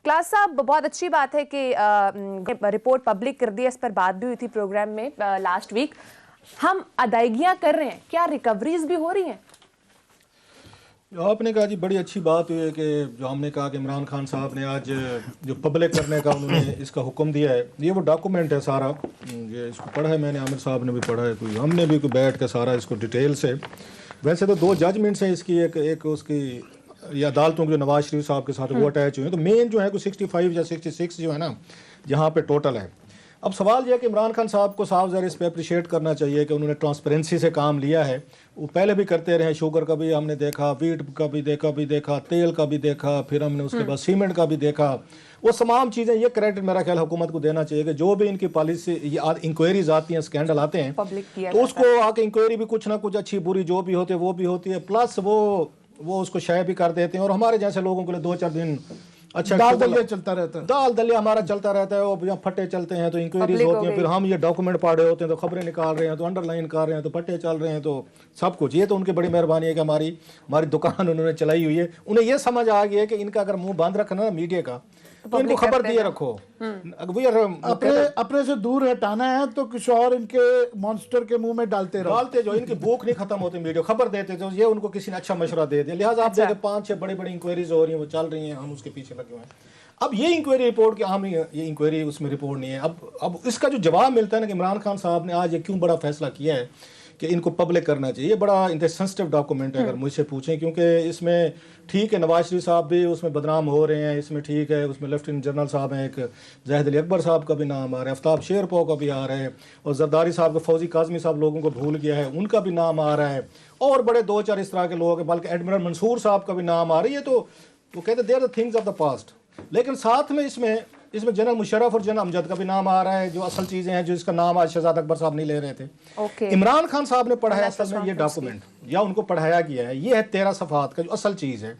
Class साहब, बहुत अच्छी बात है कि रिपोर्ट पब्लिक कर दी है। इस पर बात भी हुई थी प्रोग्राम में लास्ट वीक। हम अदायगियां कर रहे हैं, क्या रिकवरीज भी हो रही हैं? आपने कहा जी, बड़ी अच्छी बात हुई है कि जो हमने कहा कि इमरान खान साहब ने आज जो पब्लिक करने का उन्होंने इसका हुक्म दिया है, ये वो डॉक्यूमेंट है सारा। ये इसको पढ़ा है मैंने, आमिर साहब ने भी पढ़ा है, कोई हमने भी कोई बैठ के सारा इसको डिटेल से। वैसे तो 2 जजमेंट्स हैं इसकी, एक उसकी या अदालतों के जो नवाज शरीफ साहब के साथ वो अटैच हुए हैं, तो मेन जो है कोई 65 या 66 जो है ना, यहाँ पे टोटल है। अब सवाल यह है कि इमरान खान साहब को साफ ज़रा इस पर अप्रिशिएट करना चाहिए कि उन्होंने ट्रांसपेरेंसी से काम लिया है। वो पहले भी करते रहे, शुगर का भी हमने देखा, वीट का भी देखा, तेल का भी देखा, फिर हमने उसके बाद सीमेंट का भी देखा। वो तमाम चीज़ें, ये क्रेडिट मेरा ख्याल हुकूमत को देना चाहिए कि जो भी इनकी पॉलिसी इंक्वायरीज आती हैं, स्कैंडल आते हैं, तो उसको आके इंक्वायरी भी कुछ ना कुछ अच्छी बुरी जो भी होती है वो भी होती है, प्लस वो उसको शाये भी कर देते हैं। और हमारे जैसे लोगों के लिए 2-4 दिन अच्छा दाल दलिया चलता रहता है, दाल दलिया हमारा चलता रहता है। वो फट्टे चलते हैं तो इंक्वायरीज होती हैं, फिर हम ये डॉक्यूमेंट पढ़ रहे होते हैं तो खबरें निकाल रहे हैं, तो अंडरलाइन कर रहे हैं, तो फट्टे चल रहे हैं, तो सब कुछ। ये तो उनकी बड़ी मेहरबानी है कि हमारी दुकान उन्होंने चलाई हुई है। उन्हें ये समझ आ गई है कि इनका अगर मुंह बंद रखना ना मीडिया का, तो इनको खबर दिए रखो। अपने से दूर हटाना है तो कुछ और इनके मॉन्स्टर के मुंह में डालते जो इनकी भूख नहीं खत्म होती, मीडिया खबर देते जो ये उनको किसी ने अच्छा मशवरा दे दिया। लिहाजा आप देखें 5-6 बड़ी इंक्वायरीज हो रही हैं, वो चल रही हैं, हम उसके पीछे लगे हुए हैं। अब ये इंक्वायरी रिपोर्ट कि हम ये इंक्वायरी उसमें रिपोर्ट नहीं है। अब इसका जो जवाब मिलता है ना कि इमरान खान साहब ने आज ये क्यों बड़ा फैसला किया है कि इनको पब्लिक करना चाहिए, ये बड़ा सेंसिटिव डॉक्यूमेंट है अगर मुझसे पूछें, क्योंकि इसमें ठीक है नवाज शरीफ साहब भी उसमें बदनाम हो रहे हैं, इसमें ठीक है, उसमें लेफ्टिनेंट जनरल साहब हैं, एक जाहिद अली अकबर साहब का भी नाम आ रहा है, आफ्ताब शेरपो का भी आ रहा है, और जरदारी साहब को, फौजी काजमी साहब लोगों को भूल गया है, उनका भी नाम आ रहा है, और बड़े 2-4 इस तरह के लोग हैं, बल्कि एडमिरल मंसूर साहब का भी नाम आ रही है। तो वो कहते there are the things of the past. लेकिन साथ में इसमें जनरल मुशर्रफ और जनरल अमजद का भी नाम आ रहा है, जो असल चीज़ें हैं, जो इसका नाम आज शहजाद अकबर साहब नहीं ले रहे थे। इमरान खान साहब ने पढ़ाया असल में ये डॉक्यूमेंट, या उनको पढ़ाया गया है, ये है 13 सफ़हात का जो असल चीज़ है।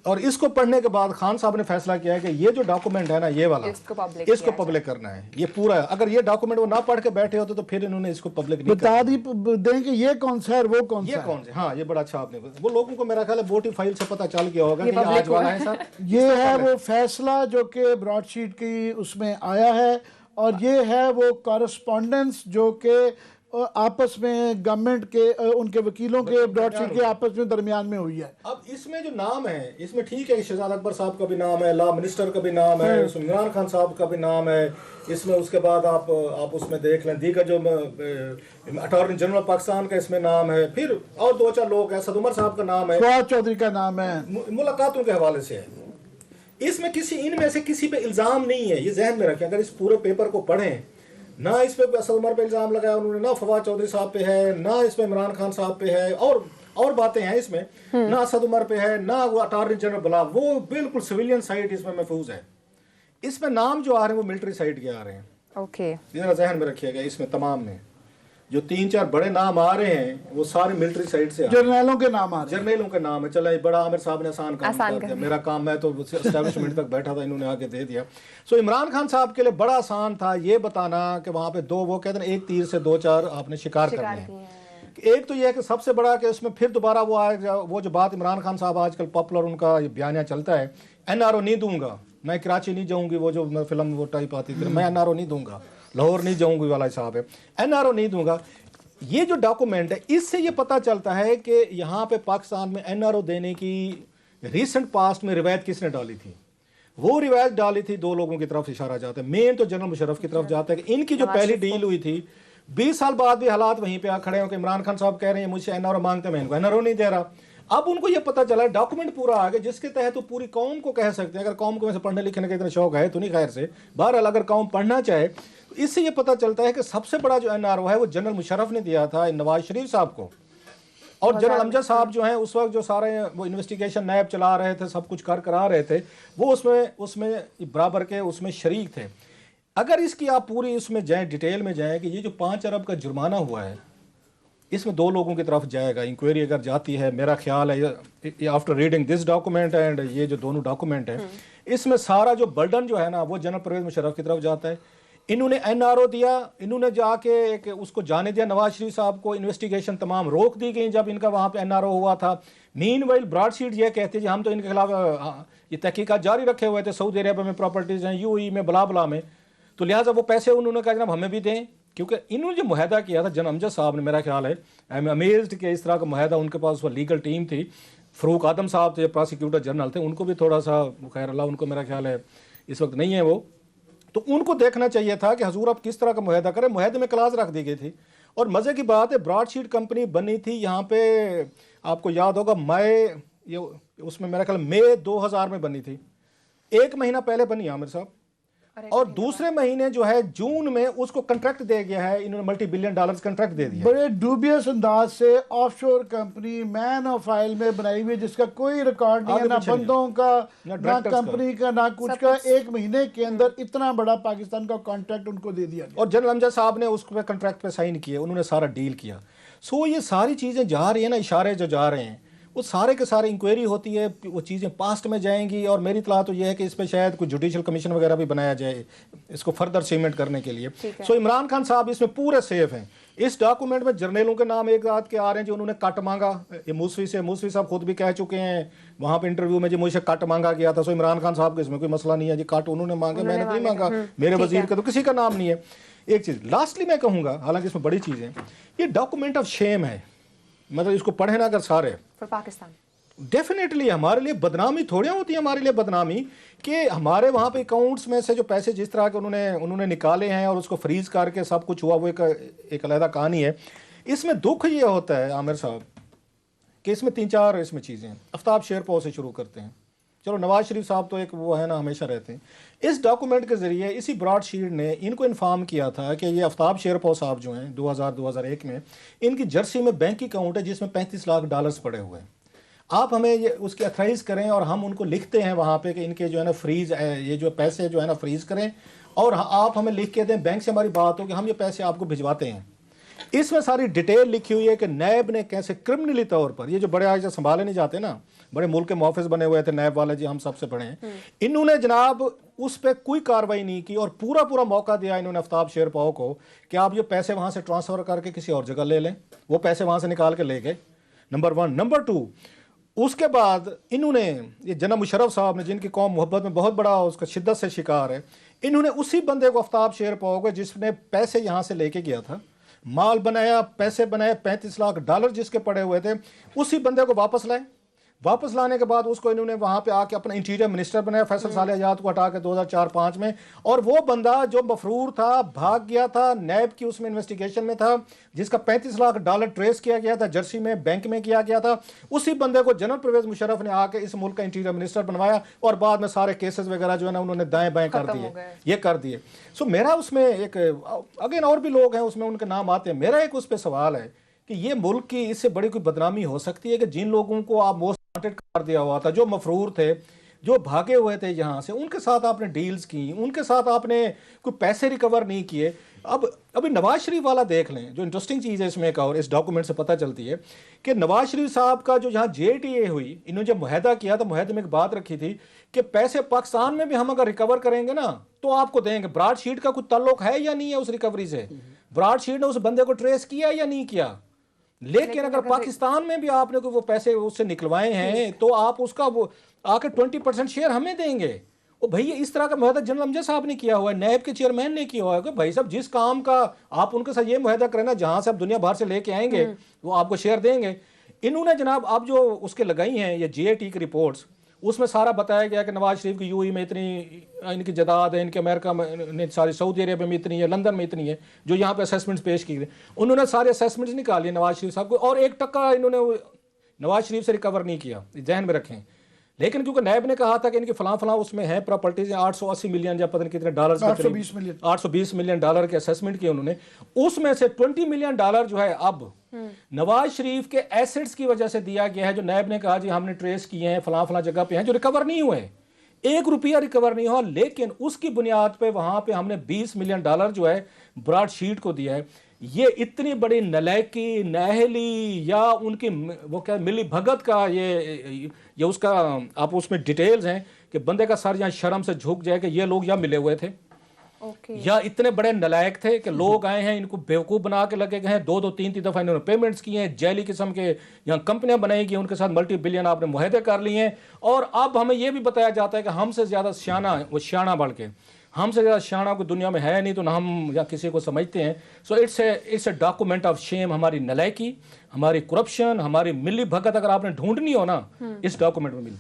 और इसको पढ़ने के बाद खान साहब ने फैसला किया है कि ये जो डॉक्यूमेंट है ना, ये वाला इसको पब्लिक करना है, ये पूरा है। अगर ये डॉक्यूमेंट वो ना पढ़ के बैठे होते तो फिर इन्होंने इसको पब्लिक नहीं बता दें कि ये कौन सा है, वो कौन सा है। हाँ, ये बड़ा अच्छा आपने, वो लोगों को मेरा ख्याल है बोटी फाइल से पता चल गया होगा कि ये आज वाला है सर। ये है वो फैसला जो कि ब्रॉडशीट की उसमें आया है, और ये है वो कॉरेस्पॉन्डेंस जो कि आपस में गवर्नमेंट के उनके वकीलों के ब्रॉडशीट के आपस में दरमियान में हुई है। अब इसमें जो नाम है, इसमें ठीक है कि शहजाद अकबर साहब का भी नाम है, लॉ मिनिस्टर का भी नाम है, इसमें इमरान खान साहब का भी नाम है, इसमें उसके बाद आप उसमें देख लें दीगर जो अटॉर्नी जनरल पाकिस्तान का इसमें नाम है, फिर और 2-4 लोग हैं, सद उमर साहब का नाम है, फवाद चौधरी का नाम है, मुलाकातों के हवाले से है। इसमें इनमें से किसी पे इल्जाम नहीं है, ये जहन में रखें। अगर इस पूरे पेपर को पढ़ें ना, इस पे असद उमर पे इल्ज़ाम लगाया उन्होंने, ना फवाद चौधरी साहब पे है, ना इसमें इमरान खान साहब पे है, और बातें हैं इसमें, ना असद उमर पे है, ना वो अटॉर्नी जनरल बुला, वो बिल्कुल सिविलियन साइट इसमें महफूज है। इसमें नाम जो आ रहे हैं वो मिलिट्री साइट के आ रहे हैं। ओके, जरा जहन में रखिएगा, इसमें तमाम में जो 3-4 बड़े नाम आ रहे हैं वो सारे मिलिट्री साइड से, जर्नैलों के नाम आ रहे हैं, जर्नैलों के नाम है। चला बड़ा आमिर साहब ने आसान काम कर दिया, मेरा काम है तो एस्टैब्लिशमेंट तक बैठा था, इन्होंने आके दे दिया। सो इमरान खान साहब के लिए बड़ा आसान था ये बताना कि वहाँ पे वो कहते हैं एक तीर से 2-4 आपने शिकार करने हैं। एक तो ये है कि सबसे बड़ा कि उसमें फिर दोबारा वो जो बात इमरान खान साहब आजकल पॉपुलर उनका बयानिया चलता है, NRO नहीं दूंगा, मैं कराची नहीं जाऊंगी, वो जो फिल्म वो टाइप आती थी, मैं NRO नहीं दूंगा, लाहौर नहीं जाऊंगी वाला हिसाब है, NRO नहीं दूंगा। ये जो डॉक्यूमेंट है, इससे ये पता चलता है कि यहाँ पे पाकिस्तान में NRO देने की रिसेंट पास्ट में रिवायत किसने डाली थी। वो रिवायत डाली थी 2 लोगों की तरफ इशारा जाता है, मेन तो जनरल मुशर्रफ की तरफ जाता है कि इनकी जो पहली डील हुई थी 20 साल बाद भी हालात वहीं पे आ खड़े हो कि इमरान खान साहब कह रहे हैं मुझसे NRO मांगते, मैं इनको NRO नहीं दे रहा। अब उनको ये पता चला डॉक्यूमेंट पूरा आ गया जिसके तहत तो पूरी कौम को कह सकते हैं, अगर कौम को वैसे पढ़ने लिखने का इतना शौक है तो नहीं, खैर से बहरहाल अगर कौम पढ़ना चाहे तो इससे ये पता चलता है कि सबसे बड़ा जो NRO है वो जनरल मुशर्रफ ने दिया था नवाज शरीफ साहब को, और जनरल अमजद साहब जो हैं उस वक्त जो सारे वो इन्वेस्टिगेशन नैब चला रहे थे, सब कुछ करा रहे थे, वो उसमें बराबर के उसमें शरीक थे। अगर इसकी आप पूरी उसमें जाएँ, डिटेल में जाएँ कि ये जो 5 अरब का जुर्माना हुआ है, इसमें 2 लोगों की तरफ जाएगा। इंक्वायरी अगर जाती है, मेरा ख्याल है after reading this document and ये जो दोनों डॉक्यूमेंट हैं, इसमें सारा जो बर्डन जो है ना वो जनरल परवेज मुशर्रफ की तरफ जाता है। इन्होंने एनआरओ दिया, इन्होंने जाके एक उसको जाने दिया नवाज शरीफ साहब को, इन्वेस्टिगेशन तमाम रोक दी गई जब इनका वहाँ पे एनआरओ हुआ था। मीनवाइल ब्रॉडशीट ये कहते हैं हम तो इनके खिलाफ ये तहकीकात जारी रखे हुए थे, सऊदी अरेबिया में प्रॉपर्टीज़ हैं, यूएई में, बला बला में, तो लिहाजा वो पैसे उन्होंने कहा जनाब हमें भी दें, क्योंकि इन्होंने जो मुआहदा किया था जनाब अमजद साहब ने, मेरा ख्याल है आई एम अमेज्ड कि इस तरह का मुआहदा उनके पास वो लीगल टीम थी, फ़रूक आदम साहब थे प्रोसिक्यूटर जनरल थे, उनको भी थोड़ा सा खैर अल्लाह उनको मेरा ख्याल है इस वक्त नहीं है वो, तो उनको देखना चाहिए था कि हजूर आप किस तरह का मुआहदा करें। मुआहदे में क्लास रख दी गई थी। और मज़े की बात है ब्रॉडशीट कंपनी बनी थी यहाँ पे, आपको याद होगा ये उसमें मेरा ख्याल मई 2000 में बनी थी, 1 महीना पहले बनी आमिर साहब, और दूसरे महीने जो है जून में उसको कॉन्ट्रैक्ट दे गया है, इन्होंने $multi-billion कॉन्ट्रैक्ट दे दिया। बड़े डूबियस अंदाज से offshore company man of oil में बनाई हुई, जिसका कोई रिकॉर्ड नहीं है, ना बंदों का, ना कंपनी का, ना कुछ का। 1 महीने के अंदर इतना बड़ा पाकिस्तान का कॉन्ट्रैक्ट उनको दे दिया गया। और जनरल अमजद साहब ने उस कॉन्ट्रैक्ट पे साइन किए, उन्होंने सारा डील किया। सो ये सारी चीज़ें जा रही है ना, इशारे जो जा रहे हैं वो सारे के सारे इंक्वायरी होती है, वो चीज़ें पास्ट में जाएंगी। और मेरी इत्तला तो ये है कि इस पर शायद कोई जुडिशल कमीशन वगैरह भी बनाया जाए इसको फर्दर सीमेंट करने के लिए। सो इमरान खान साहब इसमें पूरे सेफ हैं। इस डॉक्यूमेंट में जर्नलों के नाम एक आध के आ रहे हैं जो उन्होंने कट मांगा, ये मूसवी से, मूसवी साहब खुद भी कह चुके हैं वहाँ पे इंटरव्यू में जी मुझे कट मांगा गया था। सो इमरान खान साहब को इसमें कोई मसला नहीं है जी, कट उन्होंने मांगे, मैंने नहीं मांगा, मेरे वजीर का तो किसी का नाम नहीं है। एक चीज़ लास्टली मैं कहूँगा, हालांकि इसमें बड़ी चीज़ है, ये डॉक्यूमेंट ऑफ शेम है, मतलब इसको पढ़े ना अगर सारे पाकिस्तान डेफिनेटली हमारे लिए बदनामी थोड़ी होती है, हमारे लिए बदनामी कि हमारे वहाँ पे अकाउंट्स में से जो पैसे जिस तरह के उन्होंने निकाले हैं और उसको फ्रीज करके सब कुछ हुआ, वो एक अलग कहानी है। इसमें दुख ये होता है आमिर साहब कि इसमें 3-4 इसमें चीज़ें हैं। आफ्ताब शेरपाव से शुरू करते हैं, चलो नवाज शरीफ साहब तो एक वो है ना, हमेशा रहते हैं। इस डॉक्यूमेंट के ज़रिए इसी ब्रॉडशीट ने इनको इन्फॉर्म किया था कि ये आफ्ताब शेरपाव साहब जो हैं 2000-2001 में इनकी जर्सी में बैंक अकाउंट है जिसमें $35 लाख पड़े हुए हैं। आप हमें ये उसकी अथराइज़ करें और हम उनको लिखते हैं वहाँ पे कि इनके जो है ना फ्रीज, ये जो पैसे जो है ना फ्रीज़ करें, और आप हमें लिख के दें, बैंक से हमारी बात हो कि हम ये पैसे आपको भिजवाते हैं। इसमें सारी डिटेल लिखी हुई है कि नैब ने कैसे क्रिमिनली तौर पर, ये जो बड़े आज संभाले नहीं जाते ना, बड़े मुल्क के मुहाफिज बने हुए थे नैब वाले जी, हम सबसे बड़े हैं, इन्होंने जनाब उस पर कोई कार्रवाई नहीं की और पूरा मौका दिया इन्होंने आफ्ताब शेरपाव को कि आप ये पैसे वहाँ से ट्रांसफ़र करके किसी और जगह ले लें। वो पैसे वहाँ से निकाल के ले गए, नंबर 1। नंबर 2, उसके बाद इन्होंने ये जनाब मुशर्रफ साहब ने, जिनकी कौम मोहब्बत में बहुत बड़ा उसका शिद्दत से शिकार है, इन्होंने उसी बंदे को आफ्ताब शेरपाव को जिसने पैसे यहाँ से लेके गया था, माल बनाया, पैसे बनाए, $35 लाख जिसके पड़े हुए थे, उसी बंदे को वापस लाए। वापस लाने के बाद उसको इन्होंने वहाँ पे आके अपना इंटीरियर मिनिस्टर बनाया, फैसल साले आजाद को हटा के 2004-05 में। और वो बंदा जो मफरूर था, भाग गया था, नैब की उसमें इन्वेस्टिगेशन में था, जिसका $35 लाख ट्रेस किया गया था, जर्सी में बैंक में किया गया था, उसी बंदे को जनरल परवेज मुशर्रफ ने आके इस मुल्क का इंटीरियर मिनिस्टर बनवाया और बाद में सारे केसेस वगैरह जो है ना उन्होंने दाएं बाएं कर दिए, ये कर दिए। सो मेरा उसमें एक अगेन और भी लोग हैं उसमें, उनके नाम आते हैं। मेरा एक उस पर सवाल है कि ये मुल्क की इससे बड़ी कोई बदनामी हो सकती है कि जिन लोगों को आप मोस्ट वांटेड कर दिया हुआ था, जो मफरूर थे, जो भागे हुए थे यहाँ से, उनके साथ आपने डील्स की, उनके साथ आपने कोई पैसे रिकवर नहीं किए। अब अभी नवाज शरीफ वाला देख लें, जो इंटरेस्टिंग चीज़ है इसमें एक और, इस डॉक्यूमेंट से पता चलती है कि नवाज शरीफ साहब का जो यहाँ JTA हुई, इन्होंने जब मुआहदा किया था, मुआहदे में एक बात रखी थी कि पैसे पाकिस्तान में भी हम अगर रिकवर करेंगे ना तो आपको देंगे। ब्रॉडशीट का कुछ ताल्लुक है या नहीं है उस रिकवरी से? ब्रॉडशीट ने उस बंदे को ट्रेस किया या नहीं किया? लेकिन अगर पाकिस्तान में भी आपने कोई वो पैसे उससे निकलवाए हैं तो आप उसका वो आके 20% शेयर हमें देंगे। ओ भैया, इस तरह का मुआहदा जनरल अमजद साहब ने किया हुआ है, नैब के चेयरमैन ने किया हुआ है कि भाई साहब जिस काम का आप उनके साथ ये मुआहदा करें ना, जहाँ से आप दुनिया भर से लेके आएंगे वो आपको शेयर देंगे। इन्होंने जनाब आप जो उसके लगाई हैं ये JAT की रिपोर्ट्स, उसमें सारा बताया गया कि नवाज शरीफ की UAE में इतनी इनकी जायदाद है, इनके अमेरिका में सारी, सऊदी अरेबिया में इतनी है, लंदन में इतनी है, जो यहाँ पे असेसमेंट्स पेश की गई। उन्होंने सारे असेसमेंट्स निकाले नवाज शरीफ साहब को, और 1% इन्होंने नवाज शरीफ से रिकवर नहीं किया, जहन में रखें। लेकिन क्योंकि नैब ने कहा था कि इनकी फलां उसमें है प्रॉपर्टीज, 880 मिलियन या पता नहीं कितने $820 मिलियन के असेसमेंट किए उन्होंने। उसमें से $20 मिलियन जो है अब नवाज शरीफ के एसेट्स की वजह से दिया गया है, जो नैब ने कहा जी हमने ट्रेस किए हैं, फलां जगह पे हैं, जो रिकवर नहीं हुए, $1 रिकवर नहीं हुआ। लेकिन उसकी बुनियाद पे वहां पे हमने $20 मिलियन जो है ब्रॉडशीट को दिया है। ये इतनी बड़ी नलायकी, नाहली या उनकी वो क्या मिली भगत का ये उसका आप उसमें डिटेल्स हैं कि बंदे का सर यहाँ शर्म से झुक जाए कि ये लोग यहाँ मिले हुए थे। या इतने बड़े नलायक थे कि लोग आए हैं इनको बेवकूफ़ बना के लगे गए हैं, 2-2 3-3 दफ़ा इन्होंने पेमेंट्स किए हैं, जैली किस्म के यहाँ कंपनियां बनाई गई, उनके साथ मल्टी बिलियन आपने मुआहदे कर लिए हैं। और अब हमें यह भी बताया जाता है कि हमसे ज़्यादा सियाना वो सियाना बढ़ के, हमसे ज़्यादा सियाना को दुनिया में है नहीं, तो ना हम या किसी को समझते हैं। So it's a document of shame. हमारी नलायकी, हमारी करप्शन, हमारी मिली भगत अगर आपने ढूंढनी हो ना, इस डॉक्यूमेंट में मिलती है।